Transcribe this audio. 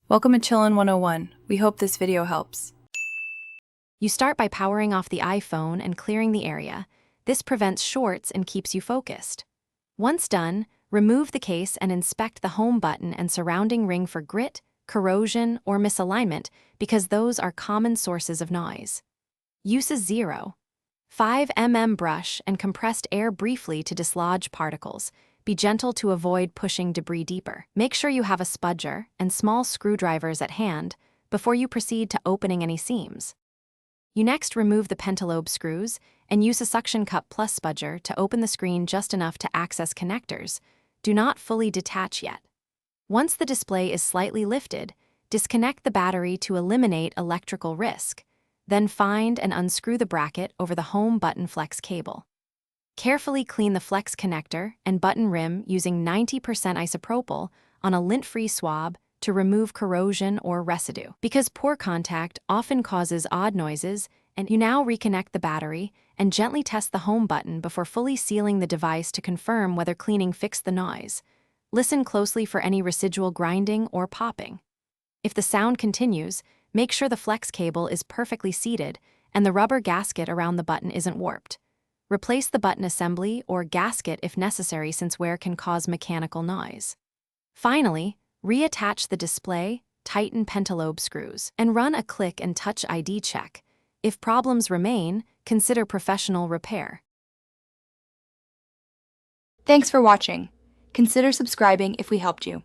Welcome to Chillin' 101. We hope this video helps. You start by powering off the iPhone and clearing the area. This prevents shorts and keeps you focused. Once done, remove the case and inspect the home button and surrounding ring for grit, corrosion, or misalignment because those are common sources of noise. Uses 0. 5 mm brush and compressed air briefly to dislodge particles. Be gentle to avoid pushing debris deeper. Make sure you have a spudger and small screwdrivers at hand before you proceed to opening any seams. You next remove the pentalobe screws and use a suction cup plus spudger to open the screen just enough to access connectors. Do not fully detach yet. Once the display is slightly lifted, disconnect the battery to eliminate electrical risk. Then find and unscrew the bracket over the home button flex cable. Carefully clean the flex connector and button rim using 90% isopropyl on a lint-free swab to remove corrosion or residue. Because poor contact often causes odd noises, and you now reconnect the battery and gently test the home button before fully sealing the device to confirm whether cleaning fixed the noise. Listen closely for any residual grinding or popping. If the sound continues, make sure the flex cable is perfectly seated and the rubber gasket around the button isn't warped. Replace the button assembly or gasket if necessary since wear can cause mechanical noise. Finally, reattach the display, tighten pentalobe screws, and run a click and touch ID check. If problems remain, consider professional repair. Thanks for watching. Consider subscribing if we helped you.